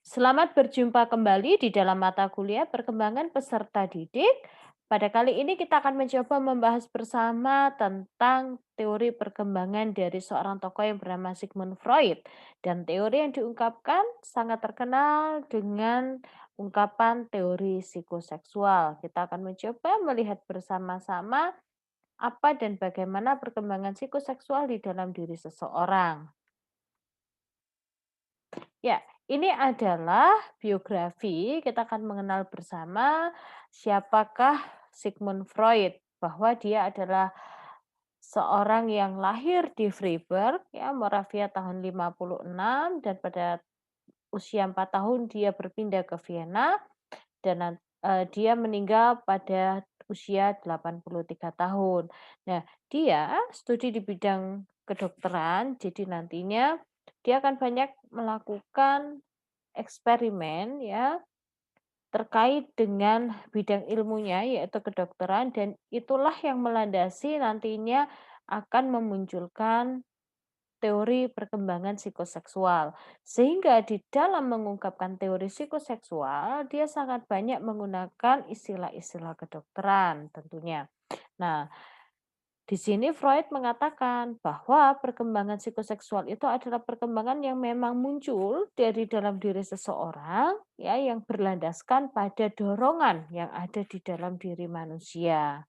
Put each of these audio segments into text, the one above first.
Selamat berjumpa kembali di dalam mata kuliah Perkembangan Peserta Didik. Pada kali ini kita akan mencoba membahas bersama tentang teori perkembangan dari seorang tokoh yang bernama Sigmund Freud. Dan teori yang diungkapkan sangat terkenal dengan ungkapan teori psikoseksual. Kita akan mencoba melihat bersama-sama apa dan bagaimana perkembangan psikoseksual di dalam diri seseorang. Ya, ini adalah biografi. Kita akan mengenal bersama siapakah Sigmund Freud, bahwa dia adalah seorang yang lahir di Freiburg, ya, Moravia tahun 56 dan pada usia 4 tahun dia berpindah ke Vienna dan dia meninggal pada usia 83 tahun. Nah, dia studi di bidang kedokteran, jadi nantinya dia akan banyak melakukan eksperimen ya, terkait dengan bidang ilmunya yaitu kedokteran dan itulah yang melandasi nantinya akan memunculkan teori perkembangan psikoseksual. Sehingga di dalam mengungkapkan teori psikoseksual, dia sangat banyak menggunakan istilah-istilah kedokteran tentunya. Nah, di sini Freud mengatakan bahwa perkembangan psikoseksual itu adalah perkembangan yang memang muncul dari dalam diri seseorang ya yang berlandaskan pada dorongan yang ada di dalam diri manusia.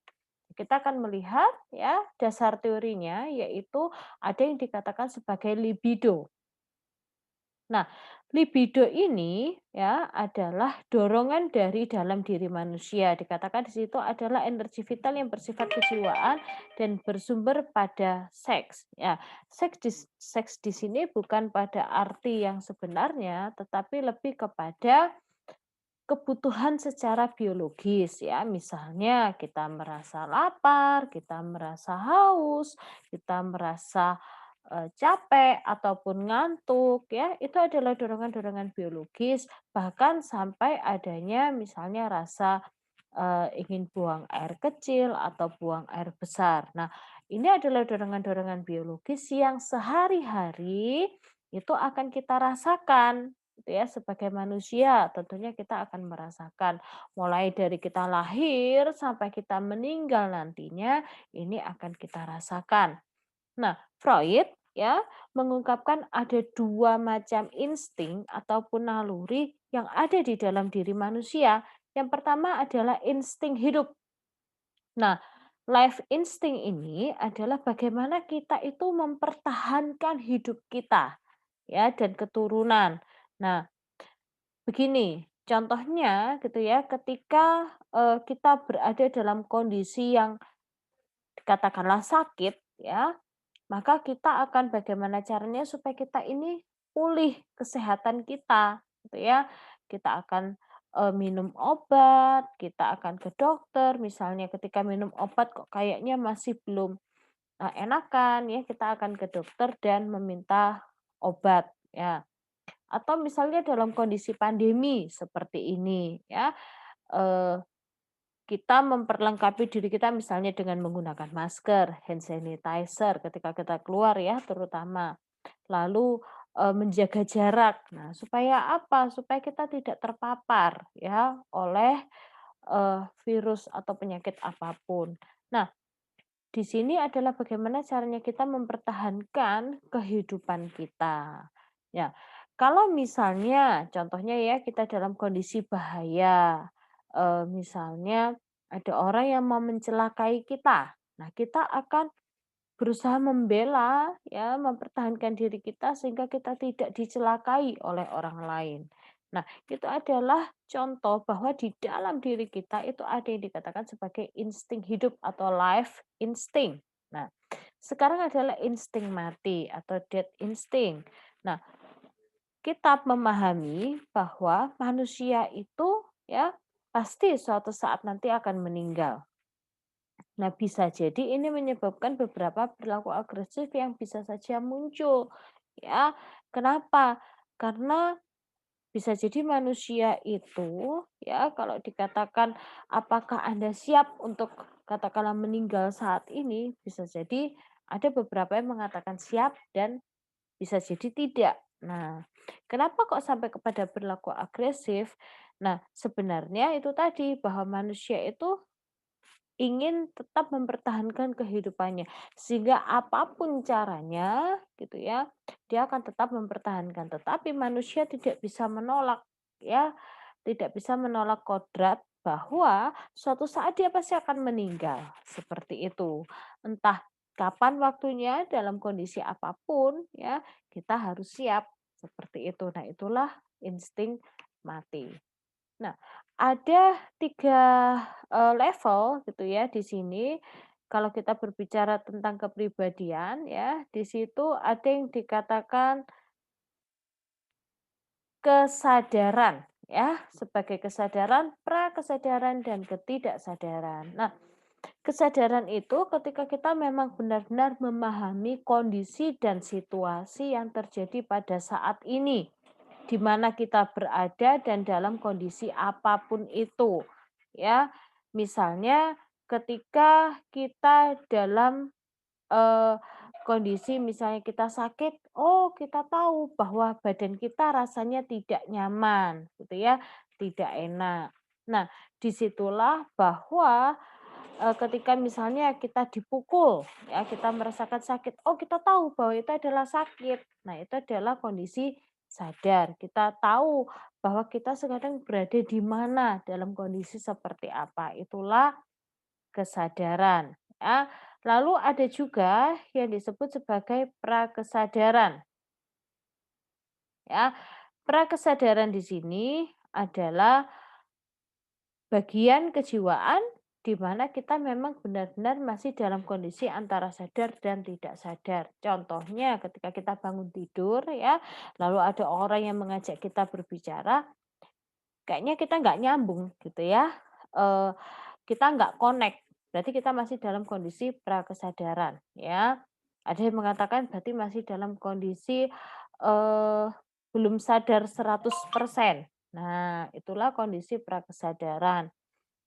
Kita akan melihat ya dasar teorinya yaitu ada yang dikatakan sebagai libido. Nah, libido ini ya adalah dorongan dari dalam diri manusia. Dikatakan di situ adalah energi vital yang bersifat kejiwaan dan bersumber pada seks. Ya, seks di sini bukan pada arti yang sebenarnya, tetapi lebih kepada kebutuhan secara biologis ya. Misalnya kita merasa lapar, kita merasa haus, kita merasa capek ataupun ngantuk ya, itu adalah dorongan-dorongan biologis bahkan sampai adanya misalnya rasa ingin buang air kecil atau buang air besar. Nah, ini adalah dorongan-dorongan biologis yang sehari-hari itu akan kita rasakan gitu ya sebagai manusia tentunya kita akan merasakan mulai dari kita lahir sampai kita meninggal nantinya ini akan kita rasakan. Nah, Freud ya mengungkapkan ada dua macam insting ataupun naluri yang ada di dalam diri manusia. Yang pertama adalah insting hidup. Nah, life instinct ini adalah bagaimana kita itu mempertahankan hidup kita ya dan keturunan. Nah, begini, contohnya gitu ya, ketika kita berada dalam kondisi yang katakanlah sakit ya, maka kita akan bagaimana caranya supaya kita ini pulih kesehatan kita, gitu ya. Kita akan, minum obat, kita akan ke dokter, misalnya ketika minum obat kok kayaknya masih belum, enakan ya, kita akan ke dokter dan meminta obat, ya. Atau misalnya dalam kondisi pandemi seperti ini ya, eee kita memperlengkapi diri kita misalnya dengan menggunakan masker, hand sanitizer ketika kita keluar ya terutama. Lalu, menjaga jarak. Nah, supaya apa? Supaya kita tidak terpapar ya oleh, virus atau penyakit apapun. Nah, di sini adalah bagaimana caranya kita mempertahankan kehidupan kita. Ya, kalau misalnya contohnya ya kita dalam kondisi bahaya, misalnya ada orang yang mau mencelakai kita. Nah, kita akan berusaha membela ya, mempertahankan diri kita sehingga kita tidak dicelakai oleh orang lain. Nah, itu adalah contoh bahwa di dalam diri kita itu ada yang dikatakan sebagai insting hidup atau life instinct. Nah, sekarang adalah insting mati atau death instinct. Nah, kita memahami bahwa manusia itu ya pasti suatu saat nanti akan meninggal. Nah, bisa jadi ini menyebabkan beberapa perilaku agresif yang bisa saja muncul. Ya, kenapa? Karena bisa jadi manusia itu ya kalau dikatakan apakah Anda siap untuk katakanlah meninggal saat ini, bisa jadi ada beberapa yang mengatakan siap dan bisa jadi tidak. Nah, kenapa kok sampai kepada perilaku agresif? Nah, sebenarnya itu tadi bahwa manusia itu ingin tetap mempertahankan kehidupannya, sehingga apapun caranya gitu ya, dia akan tetap mempertahankan. Tetapi manusia tidak bisa menolak ya, tidak bisa menolak kodrat bahwa suatu saat dia pasti akan meninggal, seperti itu. Entah kapan waktunya, dalam kondisi apapun ya, kita harus siap, seperti itu. Nah, itulah insting mati. Nah, ada 3 level gitu ya di sini. Kalau kita berbicara tentang kepribadian ya, di situ ada yang dikatakan kesadaran ya, sebagai kesadaran, prakesadaran, dan ketidaksadaran. Nah, kesadaran itu ketika kita memang benar-benar memahami kondisi dan situasi yang terjadi pada saat ini, di mana kita berada dan dalam kondisi apapun itu. Ya, misalnya ketika kita dalam Eee, kondisi misalnya kita sakit, oh kita tahu bahwa badan kita rasanya tidak nyaman gitu ya, tidak enak. Nah, disitulah bahwa, ketika misalnya kita dipukul ya, kita merasakan sakit, oh kita tahu bahwa itu adalah sakit. Nah, itu adalah kondisi sadar. Kita tahu bahwa kita sekarang berada di mana, dalam kondisi seperti apa. Itulah kesadaran, ya. Lalu ada juga yang disebut sebagai prakesadaran, ya. Prakesadaran di sini adalah bagian kejiwaan di mana kita memang benar-benar masih dalam kondisi antara sadar dan tidak sadar. Contohnya ketika kita bangun tidur ya, lalu ada orang yang mengajak kita berbicara, kayaknya kita nggak nyambung gitu ya, eee, kita nggak connect, berarti kita masih dalam kondisi prakesadaran ya. Ada yang mengatakan berarti masih dalam kondisi, belum sadar 100%. Nah, itulah kondisi prakesadaran.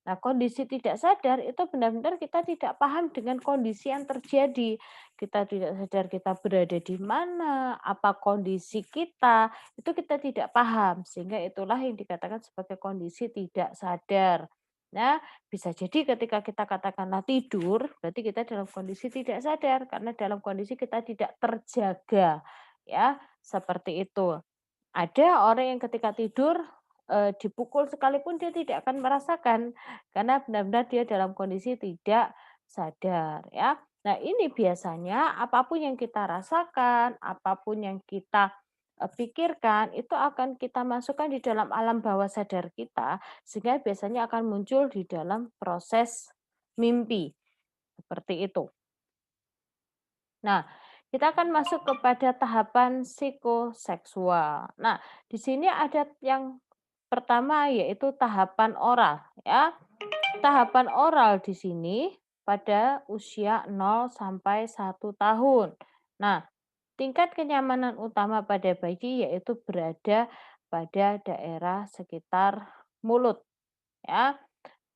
Nah, kondisi tidak sadar itu benar-benar kita tidak paham dengan kondisi yang terjadi. Kita tidak sadar kita berada di mana, apa kondisi kita, itu kita tidak paham. Sehingga itulah yang dikatakan sebagai kondisi tidak sadar. Nah, bisa jadi ketika kita katakanlah tidur, berarti kita dalam kondisi tidak sadar karena dalam kondisi kita tidak terjaga. Ya, seperti itu. Ada orang yang ketika tidur, dipukul sekalipun dia tidak akan merasakan, karena benar-benar dia dalam kondisi tidak sadar ya. Nah ini biasanya apapun yang kita rasakan, apapun yang kita, pikirkan, itu akan kita masukkan di dalam alam bawah sadar kita, sehingga biasanya akan muncul di dalam proses mimpi, seperti itu. Nah, kita akan masuk kepada tahapan psikoseksual. Nah, di sini ada yang pertama yaitu tahapan oral ya. Tahapan oral di sini pada usia 0 sampai 1 tahun. Nah, tingkat kenyamanan utama pada bayi yaitu berada pada daerah sekitar mulut ya,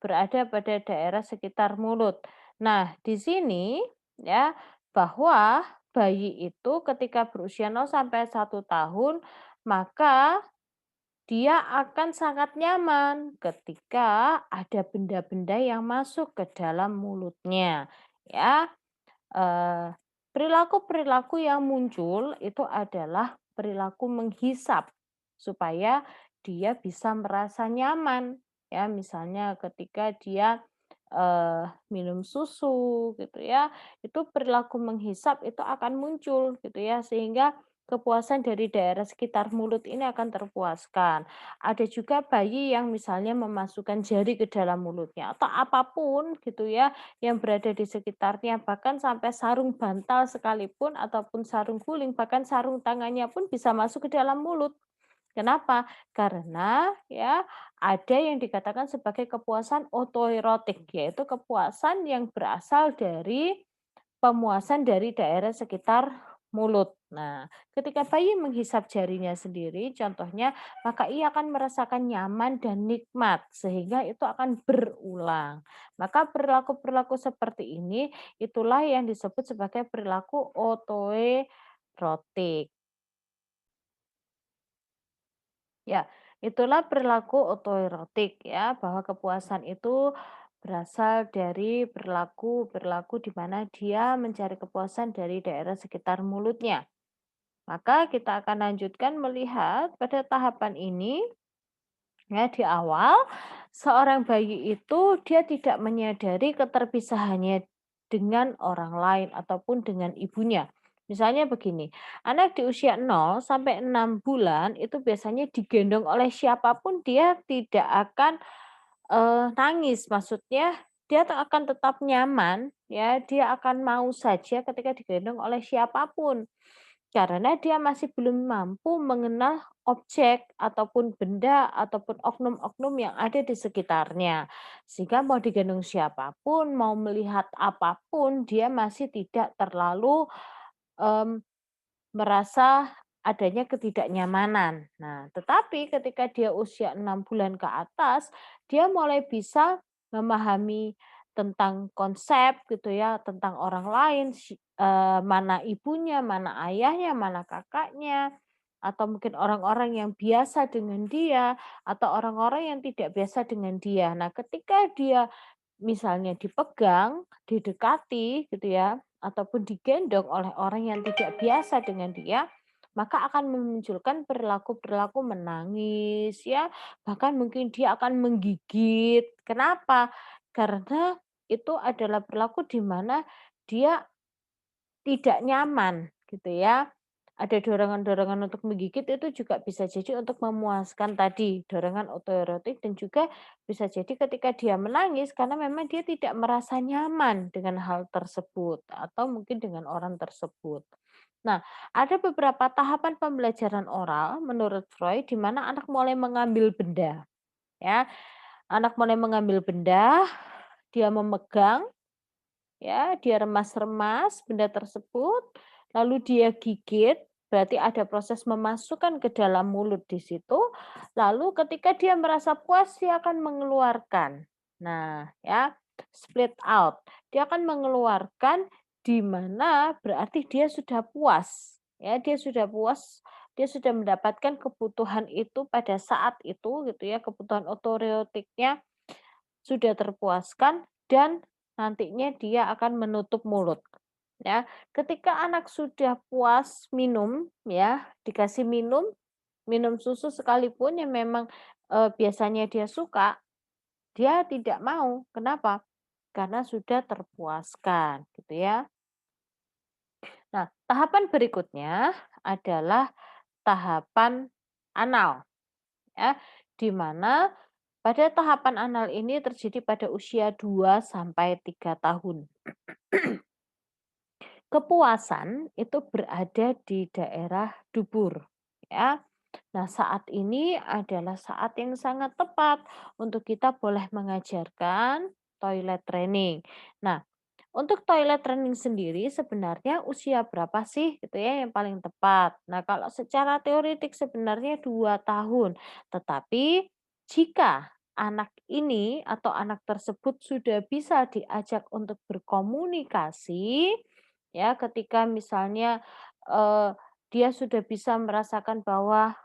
berada pada daerah sekitar mulut. Nah, di sini ya, bahwa bayi itu ketika berusia 0 sampai 1 tahun, maka dia akan sangat nyaman ketika ada benda-benda yang masuk ke dalam mulutnya. Ya, Eee, perilaku-perilaku yang muncul itu adalah perilaku menghisap, supaya dia bisa merasa nyaman, ya. Misalnya ketika dia, minum susu gitu ya, itu perilaku menghisap itu akan muncul gitu ya, sehingga kepuasan dari daerah sekitar mulut ini akan terpuaskan. Ada juga bayi yang misalnya memasukkan jari ke dalam mulutnya atau apapun gitu ya, yang berada di sekitarnya, bahkan sampai sarung bantal sekalipun ataupun sarung guling, bahkan sarung tangannya pun bisa masuk ke dalam mulut. Kenapa? Karena ya ada yang dikatakan sebagai kepuasan otoerotik, yaitu kepuasan yang berasal dari pemuasan dari daerah sekitar mulut. Nah, ketika bayi menghisap jarinya sendiri, contohnya, maka ia akan merasakan nyaman dan nikmat, sehingga itu akan berulang. Maka perilaku-perilaku seperti ini, itulah yang disebut sebagai perilaku otoerotik. Ya, itulah perilaku otoerotik ya, bahwa kepuasan itu berasal dari perilaku-perilaku di mana dia mencari kepuasan dari daerah sekitar mulutnya. Maka kita akan lanjutkan melihat pada tahapan ini ya di awal seorang bayi itu dia tidak menyadari keterpisahannya dengan orang lain ataupun dengan ibunya. Misalnya begini, anak di usia 0 sampai 6 bulan itu biasanya digendong oleh siapapun dia tidak akan nangis. Maksudnya dia akan tetap nyaman ya, dia akan mau saja ketika digendong oleh siapapun. Karena dia masih belum mampu mengenal objek ataupun benda ataupun oknum-oknum yang ada di sekitarnya. Sehingga mau digendong siapapun, mau melihat apapun, dia masih tidak terlalu mmm, merasa adanya ketidaknyamanan. Nah, tetapi ketika dia usia 6 bulan ke atas, dia mulai bisa memahami tentang konsep gitu ya, tentang orang lain, mana ibunya, mana ayahnya, mana kakaknya, atau mungkin orang-orang yang biasa dengan dia, atau orang-orang yang tidak biasa dengan dia. Nah, ketika dia misalnya dipegang, didekati gitu ya, ataupun digendong oleh orang yang tidak biasa dengan dia, maka akan memunculkan perilaku-perilaku menangis ya, bahkan mungkin dia akan menggigit. Kenapa? Karena itu adalah perilaku di mana dia tidak nyaman gitu ya. Ada dorongan-dorongan untuk menggigit itu juga bisa jadi untuk memuaskan tadi, dorongan otoerotik dan juga bisa jadi ketika dia menangis karena memang dia tidak merasa nyaman dengan hal tersebut atau mungkin dengan orang tersebut. Nah, ada beberapa tahapan pembelajaran oral menurut Freud di mana anak mulai mengambil benda ya. Anak mulai mengambil benda, dia memegang ya, dia remas-remas benda tersebut, lalu dia gigit, berarti ada proses memasukkan ke dalam mulut di situ, lalu ketika dia merasa puas, dia akan mengeluarkan. Nah, ya, split out. Dia akan mengeluarkan di mana berarti dia sudah puas. Ya, dia sudah puas, dia sudah mendapatkan kebutuhan itu pada saat itu gitu ya, kebutuhan otoreotiknya sudah terpuaskan dan nantinya dia akan menutup mulut, ya. Ketika anak sudah puas minum ya, dikasih minum, minum susu sekalipun yang memang, biasanya dia suka, dia tidak mau. Kenapa? Karena sudah terpuaskan, gitu ya. Nah, tahapan berikutnya adalah tahapan anal, ya, di mana pada tahapan anal ini terjadi pada usia 2 sampai 3 tahun. Kepuasan itu berada di daerah dubur, ya. Nah, saat ini adalah saat yang sangat tepat untuk kita boleh mengajarkan toilet training. Nah, untuk toilet training sendiri sebenarnya usia berapa sih gitu ya yang paling tepat? Nah, kalau secara teoretik sebenarnya 2 tahun. Tetapi jika anak ini atau anak tersebut sudah bisa diajak untuk berkomunikasi ya ketika misalnya dia sudah bisa merasakan bahwa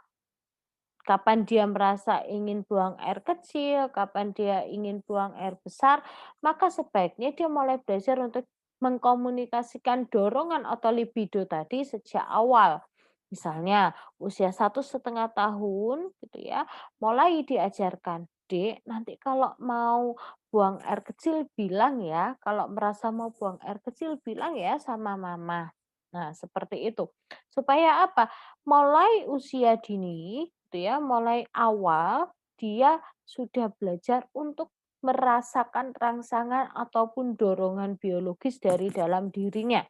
kapan dia merasa ingin buang air kecil, kapan dia ingin buang air besar, maka sebaiknya dia mulai belajar untuk mengkomunikasikan dorongan atau libido tadi sejak awal. Misalnya usia 1,5 tahun gitu ya, mulai diajarkan, "Dek, nanti kalau mau buang air kecil bilang ya, kalau merasa mau buang air kecil bilang ya sama mama." Nah, seperti itu. Supaya apa? Mulai usia dini gitu ya, mulai awal dia sudah belajar untuk merasakan rangsangan ataupun dorongan biologis dari dalam dirinya.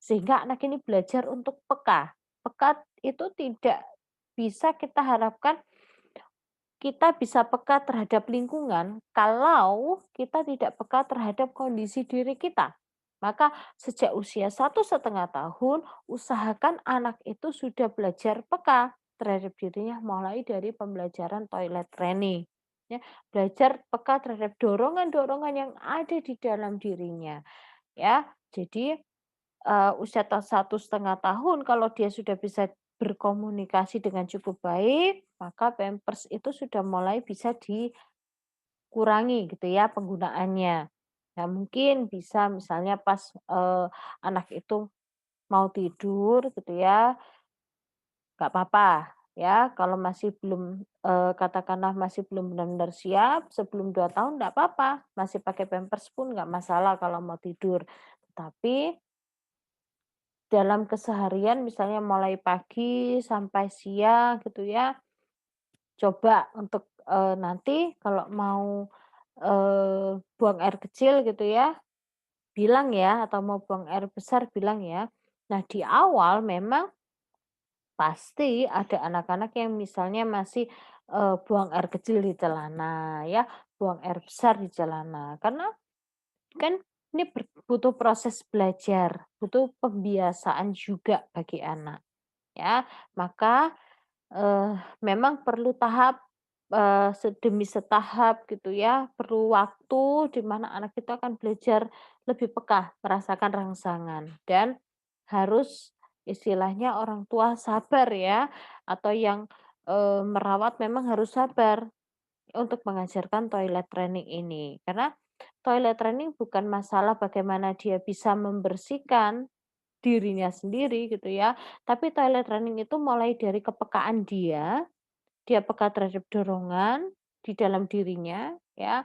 Sehingga anak ini belajar untuk peka. Peka itu tidak bisa kita harapkan kita bisa peka terhadap lingkungan kalau kita tidak peka terhadap kondisi diri kita. Maka sejak usia 1,5 tahun, usahakan anak itu sudah belajar peka terhadap dirinya mulai dari pembelajaran toilet training. Ya, belajar peka terhadap dorongan-dorongan yang ada di dalam dirinya. Ya, jadi usia 1,5 tahun kalau dia sudah bisa berkomunikasi dengan cukup baik, maka Pampers itu sudah mulai bisa dikurangi gitu ya penggunaannya. Nah, mungkin bisa misalnya pas, anak itu mau tidur gitu ya, nggak apa-apa ya kalau masih belum, katakanlah masih belum benar-benar siap, sebelum 2 tahun nggak apa-apa, masih pakai Pampers pun nggak masalah kalau mau tidur. Tetapi dalam keseharian misalnya mulai pagi sampai siang gitu ya, coba untuk, nanti kalau mau, buang air kecil gitu ya, bilang ya, atau mau buang air besar bilang ya. Nah, di awal memang pasti ada anak-anak yang misalnya masih, buang air kecil di celana ya, buang air besar di celana. Karena kan ini butuh proses belajar, butuh pembiasaan juga bagi anak ya. Maka memang perlu tahap, demi setahap gitu ya, perlu waktu di mana anak itu akan belajar lebih peka, merasakan rangsangan dan harus istilahnya orang tua sabar ya, atau yang, merawat memang harus sabar untuk mengajarkan toilet training ini. Karena toilet training bukan masalah bagaimana dia bisa membersihkan dirinya sendiri gitu ya, tapi toilet training itu mulai dari kepekaan dia peka terhadap dorongan di dalam dirinya ya,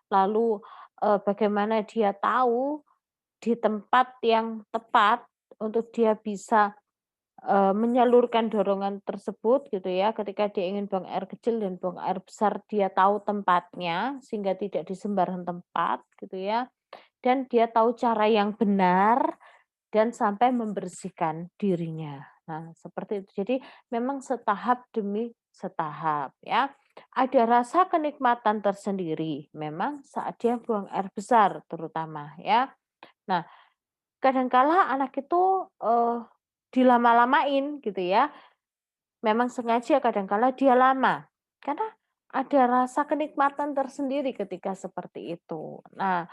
lalu, bagaimana dia tahu di tempat yang tepat untuk dia bisa, menyalurkan dorongan tersebut gitu ya, ketika dia ingin buang air kecil dan buang air besar dia tahu tempatnya sehingga tidak di sembarang tempat gitu ya, dan dia tahu cara yang benar dan sampai membersihkan dirinya. Nah, seperti itu. Jadi memang setahap demi setahap ya. Ada rasa kenikmatan tersendiri memang saat dia buang air besar terutama ya. Nah, kadangkala anak itu, dilama-lamain gitu ya. Memang sengaja kadangkala dia lama. Karena ada rasa kenikmatan tersendiri ketika seperti itu. Nah,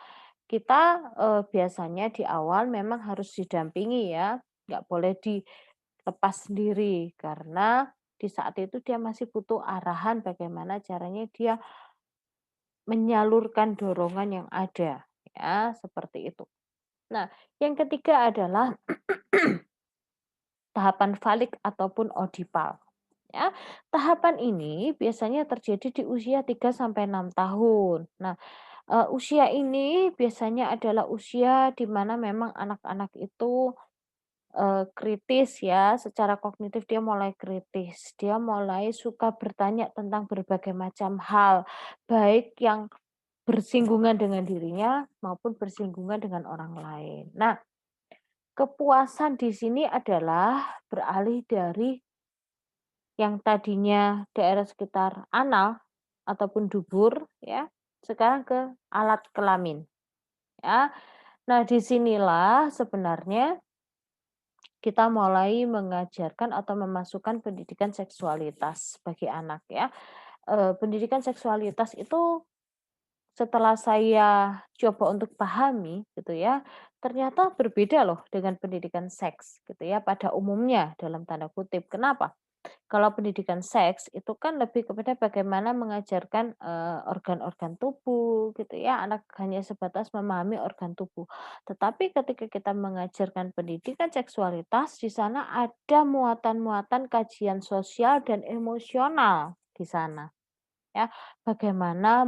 kita, biasanya di awal memang harus didampingi ya, nggak boleh dilepas sendiri, karena di saat itu dia masih butuh arahan bagaimana caranya dia menyalurkan dorongan yang ada, ya, seperti itu. Nah, yang ketiga adalah tahapan falik ataupun odipal, ya. Tahapan ini biasanya terjadi di usia 3 sampai 6 tahun. Nah, usia ini biasanya adalah usia di mana memang anak-anak itu, kritis ya, secara kognitif dia mulai kritis. Dia mulai suka bertanya tentang berbagai macam hal, baik yang bersinggungan dengan dirinya maupun bersinggungan dengan orang lain. Nah, kepuasan di sini adalah beralih dari yang tadinya daerah sekitar anal ataupun dubur ya, sekarang ke alat kelamin. Ya. Nah, disinilah sebenarnya kita mulai mengajarkan atau memasukkan pendidikan seksualitas bagi anak ya. Pendidikan seksualitas itu setelah saya coba untuk pahami gitu ya, ternyata berbeda loh dengan pendidikan seks gitu ya pada umumnya dalam tanda kutip. Kenapa? Kalau pendidikan seks itu kan lebih kepada bagaimana mengajarkan, organ-organ tubuh gitu ya, anak hanya sebatas memahami organ tubuh. Tetapi ketika kita mengajarkan pendidikan seksualitas, di sana ada muatan-muatan kajian sosial dan emosional di sana. Ya, bagaimana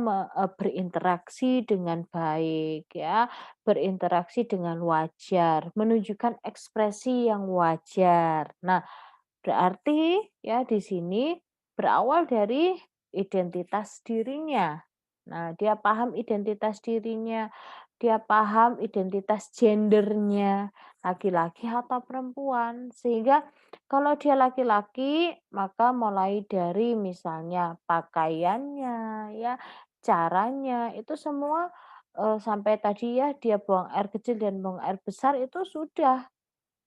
berinteraksi dengan baik ya, berinteraksi dengan wajar, menunjukkan ekspresi yang wajar. Nah, berarti ya di sini berawal dari identitas dirinya. Nah, dia paham identitas dirinya, dia paham identitas gendernya, laki-laki atau perempuan. Sehingga kalau dia laki-laki, maka mulai dari misalnya pakaiannya, ya, caranya, itu semua sampai tadi ya dia buang air kecil dan buang air besar itu sudah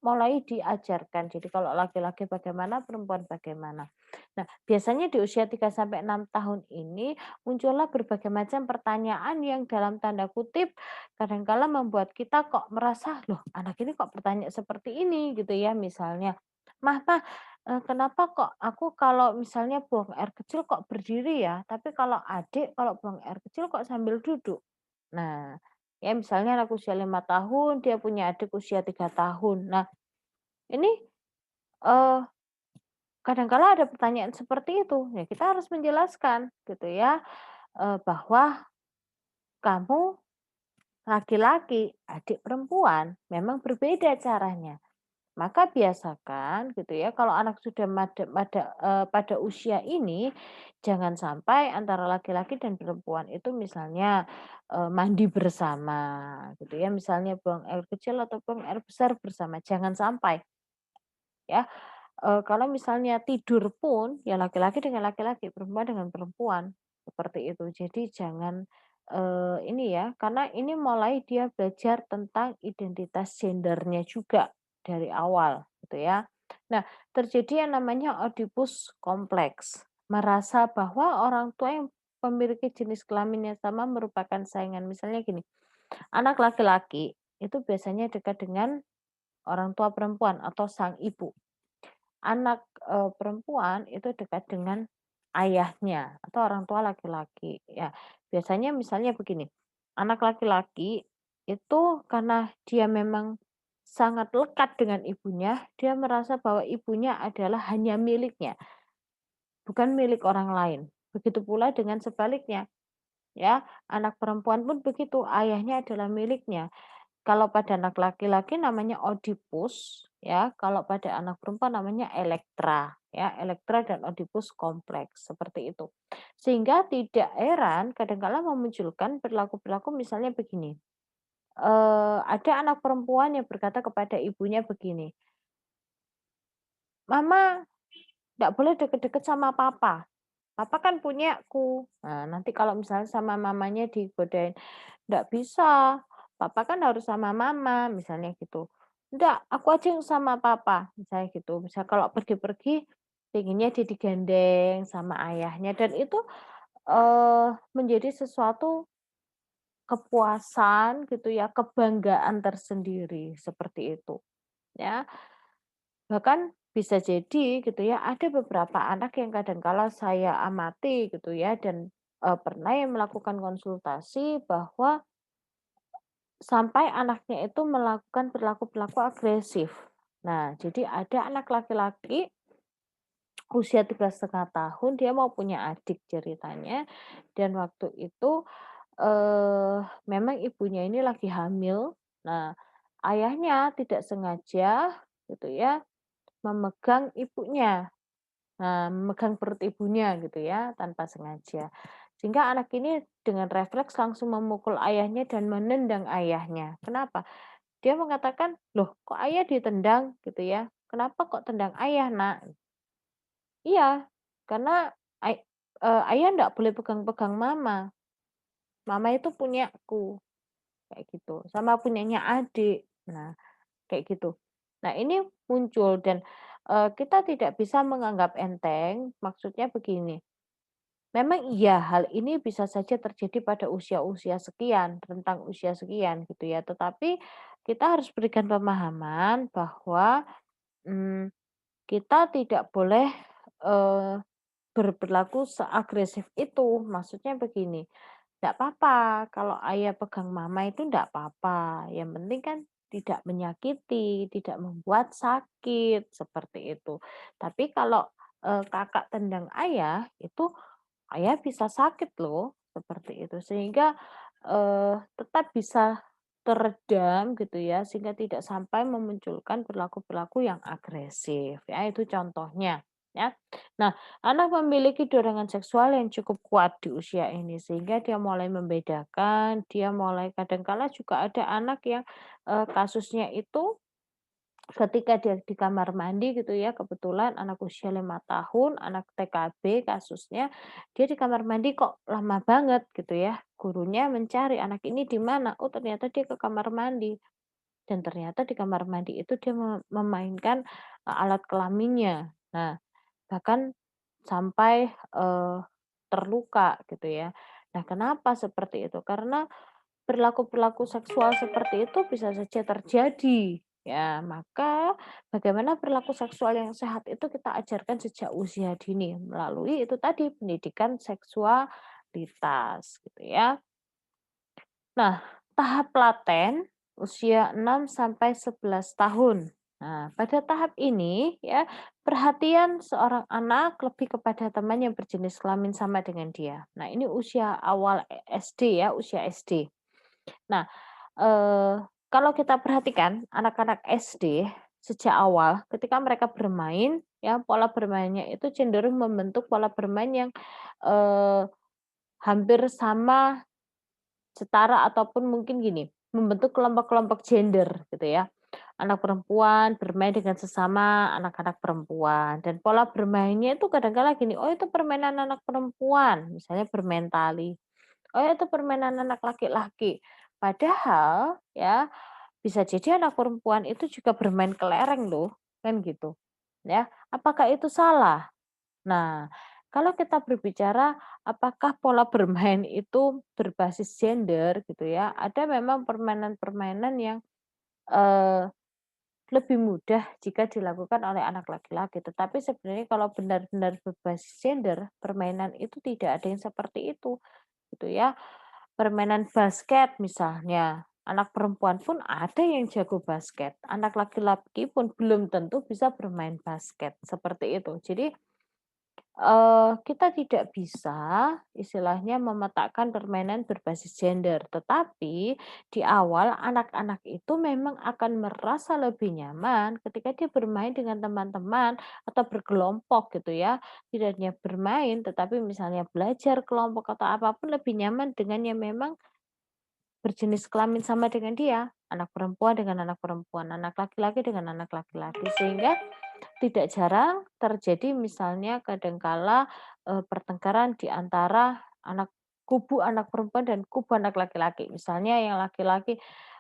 mulai diajarkan. Jadi kalau laki-laki bagaimana, perempuan bagaimana. Nah, biasanya di usia 3 sampai 6 tahun ini muncullah berbagai macam pertanyaan yang dalam tanda kutip kadangkala membuat kita kok merasa, "Loh, anak ini kok bertanya seperti ini?" gitu ya misalnya. "Mah, Kenapa kok aku kalau misalnya buang air kecil kok berdiri ya, tapi kalau adik kalau buang air kecil kok sambil duduk?" Nah, ya misalnya anak usia 5 tahun, dia punya adik usia 3 tahun. Nah, ini, eee, kadang kala ada pertanyaan seperti itu, ya kita harus menjelaskan gitu ya, bahwa kamu laki-laki, adik perempuan, memang berbeda caranya. Maka biasakan gitu ya, kalau anak sudah pada usia ini, jangan sampai antara laki-laki dan perempuan itu misalnya, mandi bersama gitu ya, misalnya buang air kecil atau buang air besar bersama, jangan sampai ya. Kalau misalnya tidur pun, ya laki-laki dengan laki-laki, perempuan dengan perempuan, seperti itu. Jadi jangan, ini ya, karena ini mulai dia belajar tentang identitas gendernya juga dari awal, gitu ya. Nah, terjadi yang namanya Oedipus kompleks, merasa bahwa orang tua yang memiliki jenis kelamin yang sama merupakan saingan. Misalnya gini, anak laki-laki itu biasanya dekat dengan orang tua perempuan atau sang ibu. Anak, perempuan itu dekat dengan ayahnya atau orang tua laki-laki, ya. Biasanya misalnya begini, anak laki-laki itu karena dia memang sangat lekat dengan ibunya, dia merasa bahwa ibunya adalah hanya miliknya, bukan milik orang lain. Begitu pula dengan sebaliknya, ya, anak perempuan pun begitu, ayahnya adalah miliknya. Kalau pada anak laki-laki namanya Oedipus, ya, kalau pada anak perempuan namanya Elektra, ya, Elektra dan Oedipus kompleks, seperti itu. Sehingga tidak heran kadang-kala memunculkan perilaku-perilaku misalnya begini, ada anak perempuan yang berkata kepada ibunya begini, "Mama nggak boleh deket-deket sama papa, papa kan punyaku." Nah, nanti kalau misalnya sama mamanya digodain, "Nggak bisa, papa kan harus sama mama," misalnya gitu. "Enggak, aku aja yang sama papa," misalnya gitu. Misal kalau pergi-pergi, pengennya dia digandeng sama ayahnya dan itu, menjadi sesuatu kepuasan gitu ya, kebanggaan tersendiri, seperti itu, ya. Bahkan bisa jadi gitu ya, ada beberapa anak yang kadang kala saya amati gitu ya dan, pernah yang melakukan konsultasi bahwa sampai anaknya itu melakukan perilaku-perilaku agresif. Nah, jadi ada anak laki-laki usia 3,5 tahun, dia mau punya adik ceritanya, dan waktu itu, memang ibunya ini lagi hamil. Nah, ayahnya tidak sengaja gitu ya, memegang ibunya. Nah, memegang perut ibunya gitu ya, tanpa sengaja. Sehingga anak ini dengan refleks langsung memukul ayahnya dan menendang ayahnya. Kenapa? Dia mengatakan, "Loh, kok ayah ditendang?" Gitu ya. "Kenapa kok tendang ayah, Nak?" "Iya, karena ayah ndak boleh pegang-pegang mama. Mama itu punyaku." Kayak gitu. Sama punyanya adik. Nah, kayak gitu. Nah, ini muncul dan, kita tidak bisa menganggap enteng, maksudnya begini, memang iya, hal ini bisa saja terjadi pada usia-usia sekian, rentang usia sekian gitu ya, tetapi kita harus berikan pemahaman bahwa, mmm, kita tidak boleh, eee, berperilaku seagresif itu. Maksudnya begini, nggak apa-apa kalau ayah pegang mama itu nggak apa-apa, yang penting kan tidak menyakiti, tidak membuat sakit, seperti itu. Tapi kalau, kakak tendang ayah, itu ayah bisa sakit loh, seperti itu. Sehingga, tetap bisa teredam gitu ya, sehingga tidak sampai memunculkan perilaku-perilaku yang agresif, ya, itu contohnya, ya. Nah, anak memiliki dorongan seksual yang cukup kuat di usia ini, sehingga dia mulai membedakan, dia mulai kadangkala juga ada anak yang, kasusnya itu ketika dia di kamar mandi gitu ya, kebetulan anak usia 5 tahun, anak TKB kasusnya, dia di kamar mandi kok lama banget gitu ya. Gurunya mencari, "Anak ini di mana?" Oh, ternyata dia ke kamar mandi. Dan ternyata di kamar mandi itu dia memainkan, alat kelaminnya. Nah, bahkan sampai, terluka gitu ya. Nah, kenapa seperti itu? Karena perilaku-perilaku seksual seperti itu bisa saja terjadi. Ya, maka bagaimana perilaku seksual yang sehat itu kita ajarkan sejak usia dini melalui itu tadi pendidikan seksualitas gitu ya. Nah, tahap laten usia 6 sampai 11 tahun. Nah, pada tahap ini ya, perhatian seorang anak lebih kepada teman yang berjenis kelamin sama dengan dia. Nah, ini usia awal SD ya, usia SD. Nah, eee, kalau kita perhatikan anak-anak SD sejak awal ketika mereka bermain ya, pola bermainnya itu cenderung membentuk pola bermain yang, eee, hampir sama, setara ataupun mungkin gini, membentuk kelompok-kelompok gender gitu ya. Anak perempuan bermain dengan sesama anak-anak perempuan dan pola bermainnya itu kadang-kala gini, "Oh itu permainan anak perempuan," misalnya bermain tali. "Oh itu permainan anak laki-laki." Padahal ya bisa jadi anak perempuan itu juga bermain kelereng loh, kan gitu, ya. Apakah itu salah? Nah, kalau kita berbicara apakah pola bermain itu berbasis gender gitu ya, ada memang permainan-permainan yang, eee, lebih mudah jika dilakukan oleh anak laki-laki. Tetapi sebenarnya kalau benar-benar berbasis gender, permainan itu tidak ada yang seperti itu, gitu ya. Permainan basket misalnya, anak perempuan pun ada yang jago basket, anak laki-laki pun belum tentu bisa bermain basket, seperti itu. Jadi, kita tidak bisa istilahnya memetakan permainan berbasis gender, tetapi di awal anak-anak itu memang akan merasa lebih nyaman ketika dia bermain dengan teman-teman atau berkelompok gitu ya. Tidak hanya bermain, tetapi misalnya belajar kelompok atau apapun lebih nyaman dengan yang memang berjenis kelamin sama dengan dia, anak perempuan dengan anak perempuan, anak laki-laki dengan anak laki-laki. Sehingga tidak jarang terjadi misalnya kadangkala, pertengkaran di antara kubu anak perempuan dan kubu anak laki-laki. Misalnya yang laki-laki,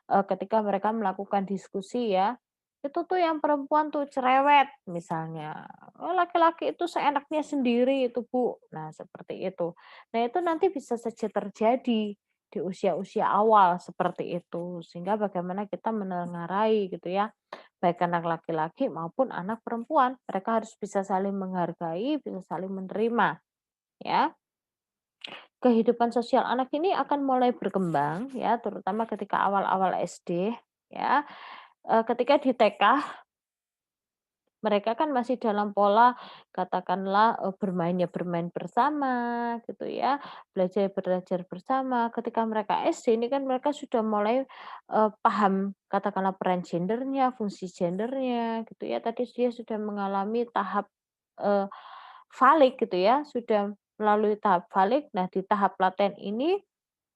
ketika mereka melakukan diskusi ya, itu tuh yang perempuan tuh cerewet misalnya, "Oh laki-laki itu seenaknya sendiri itu Bu." Nah seperti itu. Nah itu nanti bisa saja terjadi di usia-usia awal seperti itu. Sehingga bagaimana kita menengarai gitu ya, baik anak laki-laki maupun anak perempuan. Mereka harus bisa saling menghargai, bisa saling menerima, ya. Kehidupan sosial anak ini akan mulai berkembang ya, terutama ketika awal-awal SD ya. Ketika di TK mereka kan masih dalam pola katakanlah, bermain ya bermain bersama gitu ya, belajar bersama. Ketika mereka SD ini kan mereka sudah mulai, paham katakanlah peran gendernya, fungsi gendernya gitu ya. Tadi dia sudah mengalami tahap, eee, falik gitu ya, sudah melalui tahap falik. Nah di tahap laten ini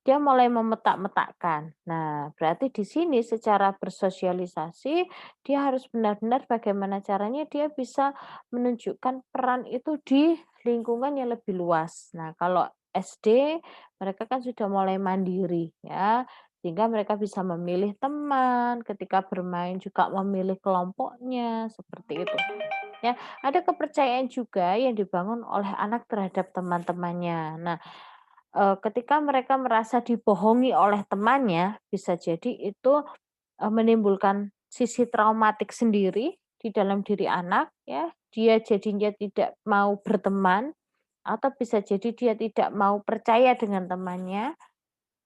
dia mulai memetak-metakkan. Nah, berarti di sini secara bersosialisasi, dia harus benar-benar bagaimana caranya dia bisa menunjukkan peran itu di lingkungan yang lebih luas. Nah, kalau SD, mereka kan sudah mulai mandiri ya, sehingga mereka bisa memilih teman, ketika bermain juga memilih kelompoknya, seperti itu. Ya, ada kepercayaan juga yang dibangun oleh anak terhadap teman-temannya. Nah, ketika mereka merasa dibohongi oleh temannya, bisa jadi itu, menimbulkan sisi traumatik sendiri di dalam diri anak ya, dia jadinya tidak mau berteman, atau bisa jadi dia tidak mau percaya dengan temannya.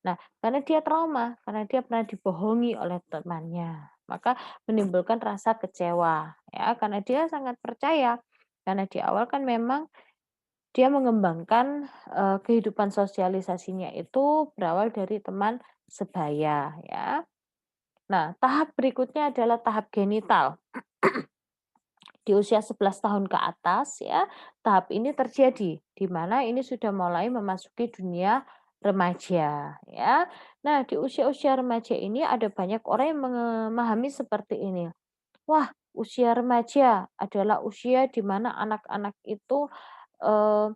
Nah, karena dia trauma, karena dia pernah dibohongi oleh temannya, maka menimbulkan rasa kecewa ya, karena dia sangat percaya. Karena di awal kan memang dia mengembangkan, kehidupan sosialisasinya itu berawal dari teman sebaya ya. Nah, tahap berikutnya adalah tahap genital. Di usia 11 tahun ke atas ya, tahap ini terjadi, di mana ini sudah mulai memasuki dunia remaja ya. Nah, di usia-usia remaja ini ada banyak orang yang memahami seperti ini, "Wah, usia remaja adalah usia di mana anak-anak itu, eee"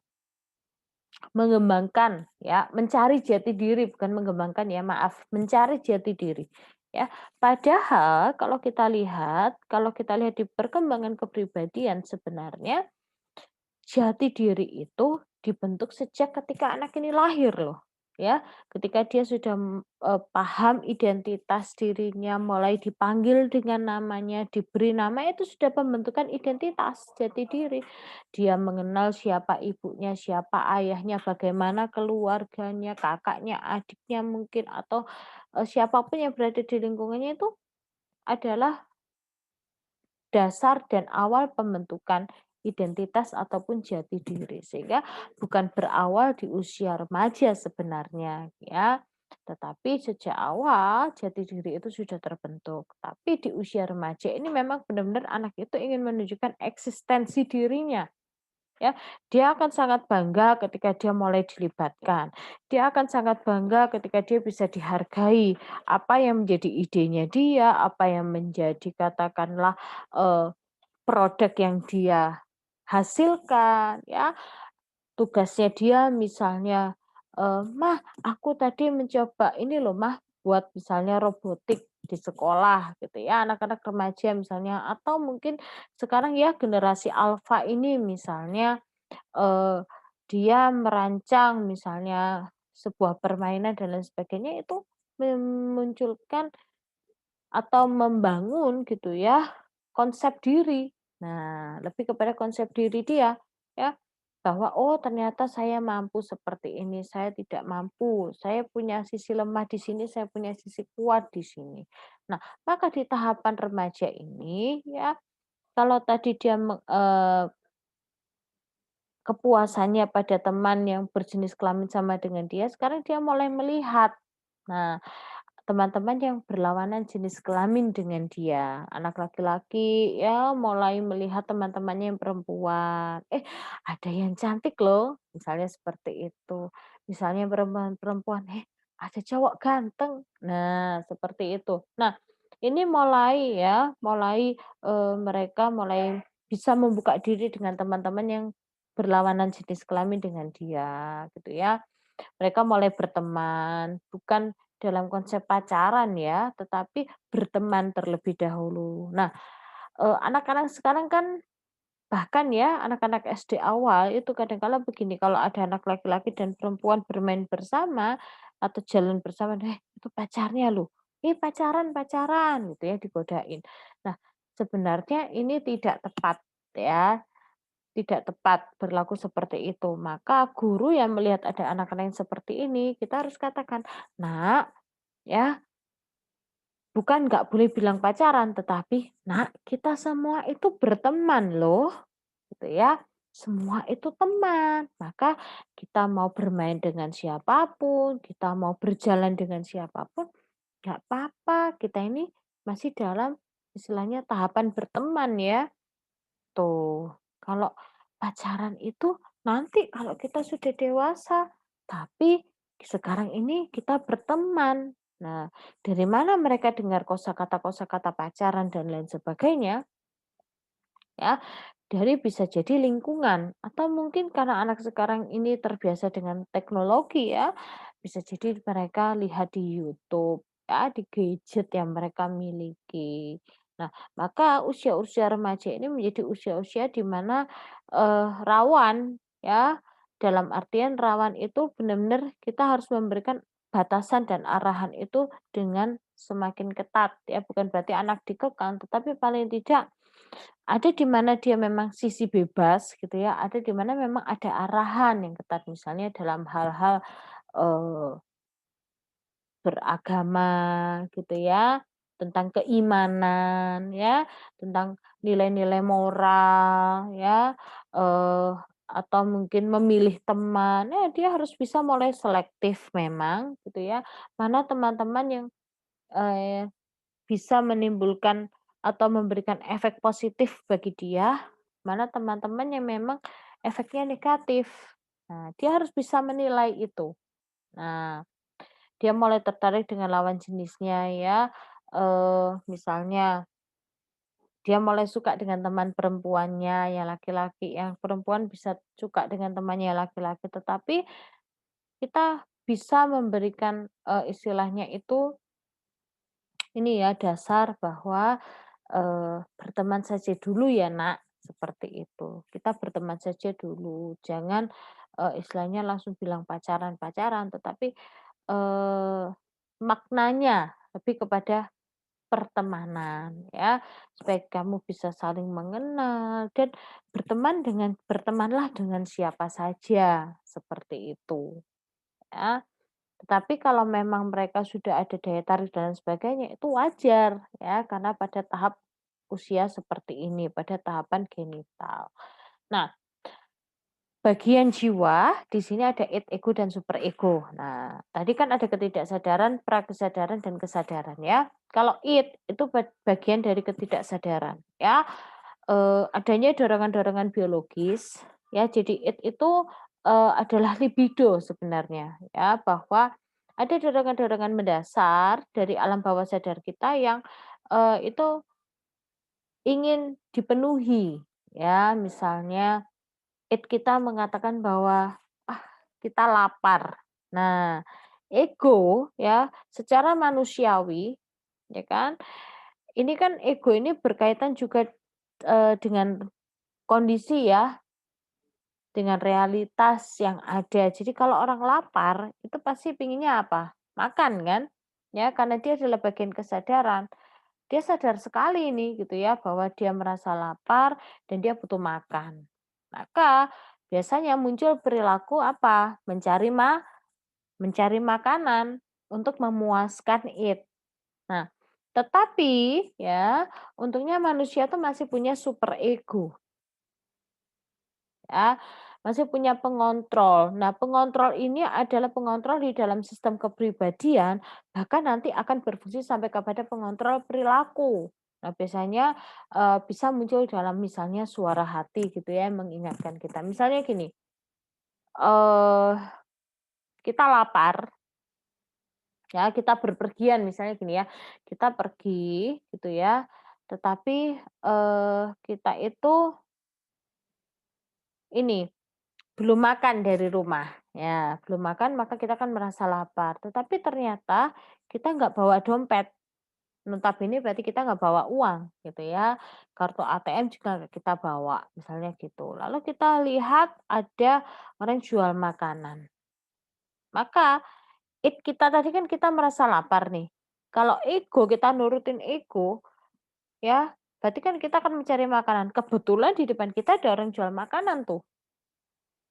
mengembangkan ya, mencari jati diri, bukan mengembangkan ya, maaf, mencari jati diri, ya. Padahal kalau kita lihat di perkembangan kepribadian sebenarnya, jati diri itu dibentuk sejak ketika anak ini lahir loh. ya. Ketika dia sudah, paham identitas dirinya, mulai dipanggil dengan namanya, diberi nama, itu sudah pembentukan identitas jati diri. Dia mengenal siapa ibunya, siapa ayahnya, bagaimana keluarganya, kakaknya, adiknya mungkin, atau, siapa yang berada di lingkungannya itu adalah dasar dan awal pembentukan identitas ataupun jati diri. Sehingga bukan berawal di usia remaja sebenarnya ya, tetapi sejak awal jati diri itu sudah terbentuk. Tapi di usia remaja ini memang benar-benar anak itu ingin menunjukkan eksistensi dirinya. Ya, dia akan sangat bangga ketika dia mulai dilibatkan. Dia akan sangat bangga ketika dia bisa dihargai. Apa yang menjadi idenya dia, apa yang menjadi katakanlah, produk yang dia hasilkan ya, tugasnya dia misalnya, "Mah, aku tadi mencoba ini loh Mah, buat misalnya robotik di sekolah," gitu ya, anak-anak remaja misalnya, atau mungkin sekarang ya generasi alfa ini misalnya, eee, dia merancang misalnya sebuah permainan dan lain sebagainya, itu memunculkan atau membangun gitu ya, konsep diri. Nah, lebih kepada konsep diri dia, ya. Bahwa, "Oh ternyata saya mampu seperti ini, saya tidak mampu, saya punya sisi lemah di sini, saya punya sisi kuat di sini." Nah, maka di tahapan remaja ini ya, kalau tadi dia kepuasannya pada teman yang berjenis kelamin sama dengan dia, sekarang dia mulai melihat. Nah, teman-teman yang berlawanan jenis kelamin dengan dia, anak laki-laki ya mulai melihat teman-temannya yang perempuan, "Eh, ada yang cantik loh," misalnya seperti itu. Misalnya perempuan-perempuan, "Eh, ada cowok ganteng." Nah, seperti itu. Nah, ini mulai ya, mulai, mereka mulai bisa membuka diri dengan teman-teman yang berlawanan jenis kelamin dengan dia, gitu ya. Mereka mulai berteman, bukan dalam konsep pacaran ya, tetapi berteman terlebih dahulu. Nah, anak-anak sekarang kan bahkan ya anak-anak SD awal itu kadang kala begini, kalau ada anak laki-laki dan perempuan bermain bersama atau jalan bersama, "Eh, itu pacarnya loh, eh pacaran pacaran," gitu ya, digodain. Nah, sebenarnya ini tidak tepat ya. Tidak tepat berlaku seperti itu. Maka guru yang melihat ada anak-anak yang seperti ini, kita harus katakan, "Nak, ya, bukan nggak boleh bilang pacaran, tetapi, Nak, kita semua itu berteman loh." Gitu ya. Semua itu teman. Maka kita mau bermain dengan siapapun, kita mau berjalan dengan siapapun, nggak apa-apa. Kita ini masih dalam istilahnya tahapan berteman ya. Tuh, kalau pacaran itu nanti kalau kita sudah dewasa, tapi sekarang ini kita berteman. Nah, dari mana mereka dengar kosakata pacaran dan lain sebagainya, ya, dari bisa jadi lingkungan atau mungkin karena anak sekarang ini terbiasa dengan teknologi ya, bisa jadi mereka lihat di YouTube, ya, di gadget yang mereka miliki. Nah, maka usia-usia remaja ini menjadi usia-usia di mana, rawan ya, dalam artian rawan itu benar-benar kita harus memberikan batasan dan arahan itu dengan semakin ketat ya, bukan berarti anak dikekang, tetapi paling tidak ada di mana dia memang sisi bebas gitu ya, ada di mana memang ada arahan yang ketat, misalnya dalam hal-hal, eee, beragama gitu ya, tentang keimanan ya, tentang nilai-nilai moral ya, atau mungkin memilih teman, ya dia harus bisa mulai selektif memang gitu ya, mana teman-teman yang, eee bisa menimbulkan atau memberikan efek positif bagi dia, mana teman-teman yang memang efeknya negatif. Nah, dia harus bisa menilai itu. Nah, dia mulai tertarik dengan lawan jenisnya ya, misalnya dia mulai suka dengan teman perempuannya yang laki-laki, yang perempuan bisa suka dengan temannya yang laki-laki, tetapi kita bisa memberikan, istilahnya itu ini ya dasar bahwa, berteman saja dulu ya Nak, seperti itu. Kita berteman saja dulu, jangan, istilahnya langsung bilang pacaran-pacaran, tetapi, eee, maknanya lebih kepada pertemanan ya, supaya kamu bisa saling mengenal dan bertemanlah dengan siapa saja, seperti itu, ya. Tetapi kalau memang mereka sudah ada daya tarik dan sebagainya, itu wajar ya, karena pada tahap usia seperti ini, pada tahapan genital. Nah, bagian jiwa, di sini ada id, ego, dan super ego. Nah, tadi kan ada ketidaksadaran, prakesadaran, dan kesadaran ya. Kalau id itu bagian dari ketidaksadaran ya. Adanya dorongan-dorongan biologis ya. Jadi id itu adalah libido sebenarnya ya, bahwa ada dorongan-dorongan mendasar dari alam bawah sadar kita yang itu ingin dipenuhi ya. Misalnya kita mengatakan bahwa, "Ah, kita lapar." Nah, ego ya, secara manusiawi, ya kan, ini kan ego ini berkaitan juga, dengan kondisi ya, dengan realitas yang ada. Jadi kalau orang lapar, itu pasti pinginnya apa? Makan kan? Ya, karena dia adalah bagian kesadaran. Dia sadar sekali ini gitu ya, bahwa dia merasa lapar dan dia butuh makan. Maka biasanya muncul perilaku apa? Mencari makanan untuk memuaskan id. Nah, tetapi ya, untungnya manusia tuh masih punya super ego ya, masih punya pengontrol. Nah, pengontrol ini adalah pengontrol di dalam sistem kepribadian, bahkan nanti akan berfungsi sampai kepada pengontrol perilaku. Nah, biasanya, bisa muncul dalam misalnya suara hati gitu ya, yang mengingatkan kita. Misalnya gini, eee, kita lapar, ya, kita berpergian misalnya gini ya, kita pergi gitu ya, tetapi, kita itu ini belum makan dari rumah, ya, belum makan maka kita kan merasa lapar, tetapi ternyata kita nggak bawa dompet, notabene berarti kita nggak bawa uang gitu ya, kartu ATM juga nggak kita bawa, misalnya gitu. Lalu kita lihat ada orang jual makanan, maka kita tadi kan kita merasa lapar nih, kalau ego kita nurutin ego ya, berarti kan kita akan mencari makanan, kebetulan di depan kita ada orang jual makanan tuh.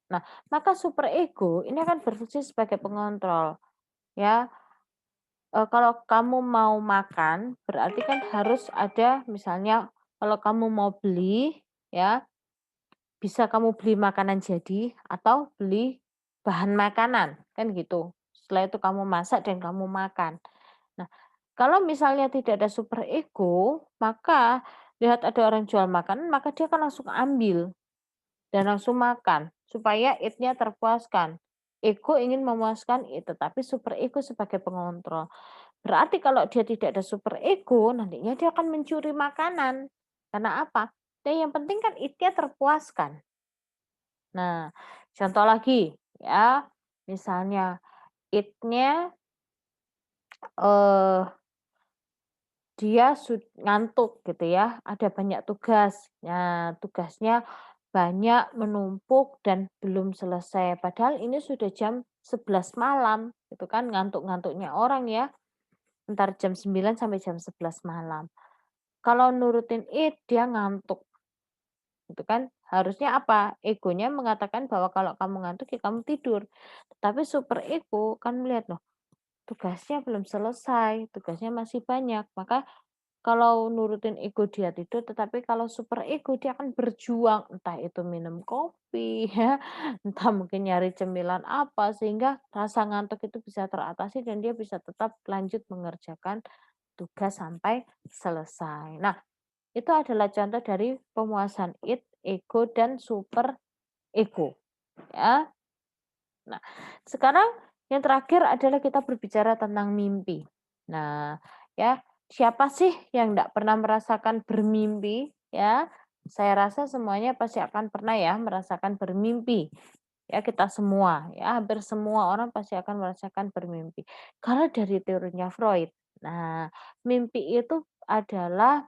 Nah, maka super ego ini akan berfungsi sebagai pengontrol, ya. Kalau kamu mau makan, berarti kan harus ada misalnya kalau kamu mau beli, ya, bisa kamu beli makanan jadi atau beli bahan makanan, kan gitu. Setelah itu kamu masak dan kamu makan. Nah, kalau misalnya tidak ada super ego, maka lihat ada orang jual makanan, maka dia akan langsung ambil. Dan langsung makan, supaya id-nya terpuaskan. Ego ingin memuaskan id, tetapi super ego sebagai pengontrol. Berarti kalau dia tidak ada super ego, nantinya dia akan mencuri makanan. Karena apa? Dan yang penting kan id-nya terpuaskan. Nah, contoh lagi ya, misalnya id-nya eh dia ngantuk gitu ya, ada banyak tugas. Nah, tugasnya banyak, menumpuk dan belum selesai. Padahal ini sudah jam 11 malam, itu kan ngantuk-ngantuknya orang ya, entar jam 9 sampai jam 11 malam. Kalau nurutin dia ngantuk, gitu kan. Harusnya apa? Egonya mengatakan bahwa kalau kamu ngantuk ya kamu tidur. Tapi super ego kan melihat, loh, tugasnya belum selesai, tugasnya masih banyak, maka kalau nurutin ego dia tidur, tetapi kalau super ego dia akan berjuang, entah itu minum kopi ya, entah mungkin nyari cemilan apa, sehingga rasa ngantuk itu bisa teratasi dan dia bisa tetap lanjut mengerjakan tugas sampai selesai. Nah, itu adalah contoh dari pemuasan id, ego, dan super ego, ya. Nah, sekarang yang terakhir adalah kita berbicara tentang mimpi. Nah, ya, siapa sih yang tidak pernah merasakan bermimpi? Ya, saya rasa semuanya pasti akan pernah ya merasakan bermimpi. Ya, kita semua, ya, hampir semua orang pasti akan merasakan bermimpi. Kalau dari teorinya Freud, nah, mimpi itu adalah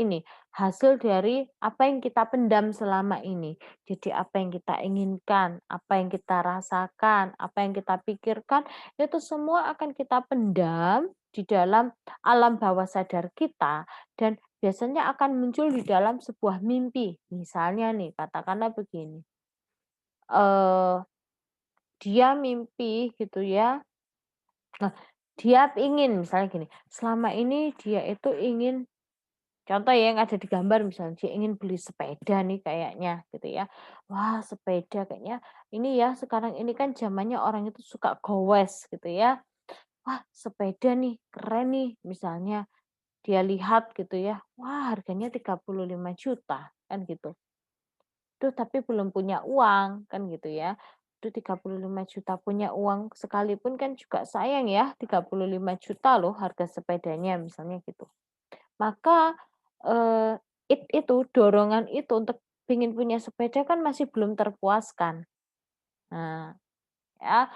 ini, hasil dari apa yang kita pendam selama ini. Jadi apa yang kita inginkan, apa yang kita rasakan, apa yang kita pikirkan, itu semua akan kita pendam di dalam alam bawah sadar kita dan biasanya akan muncul di dalam sebuah mimpi. Misalnya nih, katakanlah begini, eee, dia mimpi gitu ya. Nah, dia ingin misalnya gini, selama ini dia itu ingin contoh ya yang ada di gambar misalnya, dia ingin beli sepeda nih kayaknya gitu ya. Wah sepeda kayaknya ini ya sekarang ini kan zamannya orang itu suka gowes gitu ya. Wah sepeda nih, keren nih misalnya. Dia lihat gitu ya, wah harganya 35 juta kan gitu. Itu tapi belum punya uang, kan gitu ya. Itu 35 juta punya uang sekalipun kan juga sayang ya, 35 juta loh harga sepedanya misalnya gitu. Maka, eee, itu dorongan itu untuk pengen punya sepeda kan masih belum terpuaskan. Nah, ya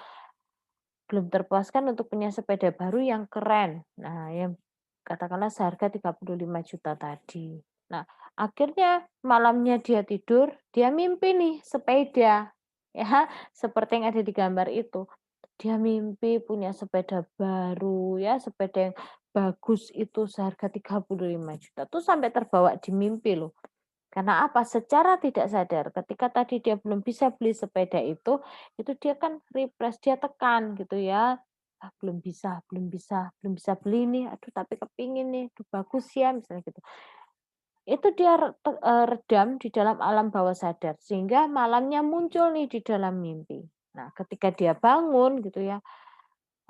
belum terpuaskan untuk punya sepeda baru yang keren. Nah, yang katakanlah seharga 35 juta tadi. Nah, akhirnya malamnya dia tidur, dia mimpi nih sepeda, ya, seperti yang ada di gambar itu. Dia mimpi punya sepeda baru ya, sepeda yang bagus itu seharga 35 juta tuh sampai terbawa di mimpi loh. Karena apa? Secara tidak sadar ketika tadi dia belum bisa beli sepeda itu dia kan repress, dia tekan gitu ya, "Ah, belum bisa beli nih, aduh tapi kepingin nih, aduh bagus ya," misalnya gitu. Itu dia redam di dalam alam bawah sadar, sehingga malamnya muncul nih di dalam mimpi. Nah, ketika dia bangun gitu ya,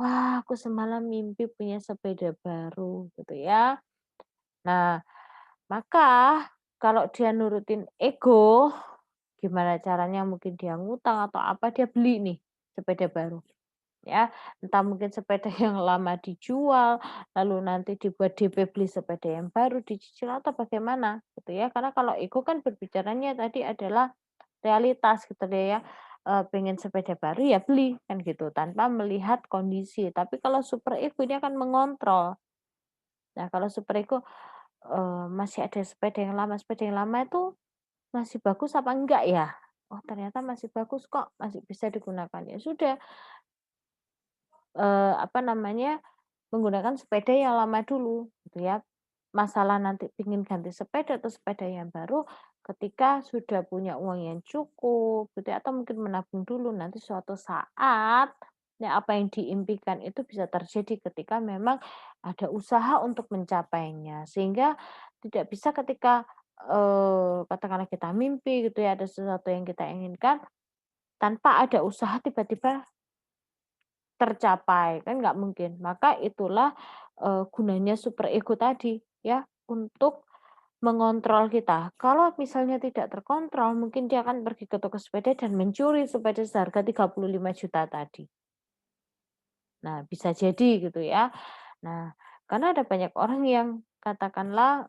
"Wah, aku semalam mimpi punya sepeda baru," gitu ya. Nah, maka kalau dia nurutin ego, gimana caranya mungkin dia ngutang atau apa, dia beli nih sepeda baru, ya. Entah mungkin sepeda yang lama dijual, lalu nanti dibuat DP beli sepeda yang baru, dicicil atau bagaimana, gitu ya. Karena kalau ego kan berbicaranya tadi adalah realitas gitu deh ya, pengen sepeda baru ya beli, kan gitu, tanpa melihat kondisi. Tapi kalau super ego ini akan mengontrol. Nah, kalau super ego, masih ada sepeda yang lama itu masih bagus apa enggak ya? Oh ternyata masih bagus kok, masih bisa digunakan. Ya sudah, apa namanya, menggunakan sepeda yang lama dulu gitu ya. Masalah nanti pingin ganti sepeda atau sepeda yang baru ketika sudah punya uang yang cukup gitu ya, atau mungkin menabung dulu nanti suatu saat, ya apa yang diimpikan itu bisa terjadi ketika memang ada usaha untuk mencapainya. Sehingga tidak bisa ketika, katakanlah kita mimpi gitu ya, ada sesuatu yang kita inginkan, tanpa ada usaha tiba-tiba tercapai, kan nggak mungkin. Maka itulah, gunanya super ego tadi ya, untuk mengontrol kita. Kalau misalnya tidak terkontrol, mungkin dia akan pergi ke toko sepeda dan mencuri sepeda seharga 35 juta tadi. Nah, bisa jadi gitu ya. Nah, karena ada banyak orang yang katakanlah,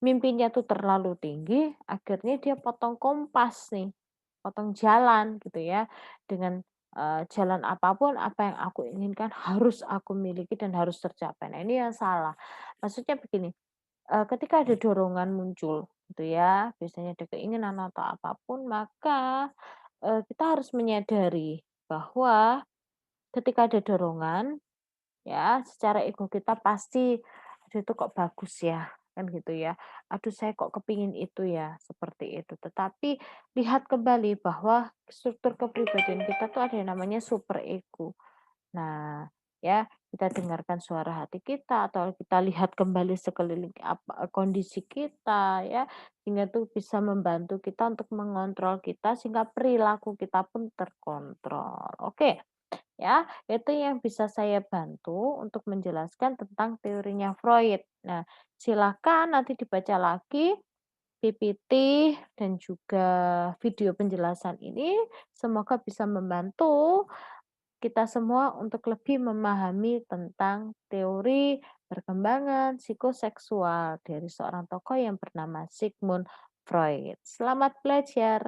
mimpinya tuh terlalu tinggi, akhirnya dia potong kompas nih, potong jalan gitu ya, dengan, jalan apapun apa yang aku inginkan harus aku miliki dan harus tercapai. Nah, ini yang salah. Maksudnya begini, ketika ada dorongan muncul gitu ya, biasanya ada keinginan atau apapun, maka, kita harus menyadari bahwa ketika ada dorongan, ya, secara ego kita pasti, "Aduh itu kok bagus ya?" Kan gitu ya. "Aduh saya kok kepingin itu ya?" Seperti itu. Tetapi lihat kembali bahwa struktur kepribadian kita tuh ada yang namanya super ego. Nah, ya, kita dengarkan suara hati kita atau kita lihat kembali sekeliling kondisi kita ya, sehingga tuh bisa membantu kita untuk mengontrol kita sehingga perilaku kita pun terkontrol. Oke. Ya, itu yang bisa saya bantu untuk menjelaskan tentang teorinya Freud. Nah, silakan nanti dibaca lagi PPT dan juga video penjelasan ini. Semoga bisa membantu kita semua untuk lebih memahami tentang teori perkembangan psikoseksual dari seorang tokoh yang bernama Sigmund Freud. Selamat belajar.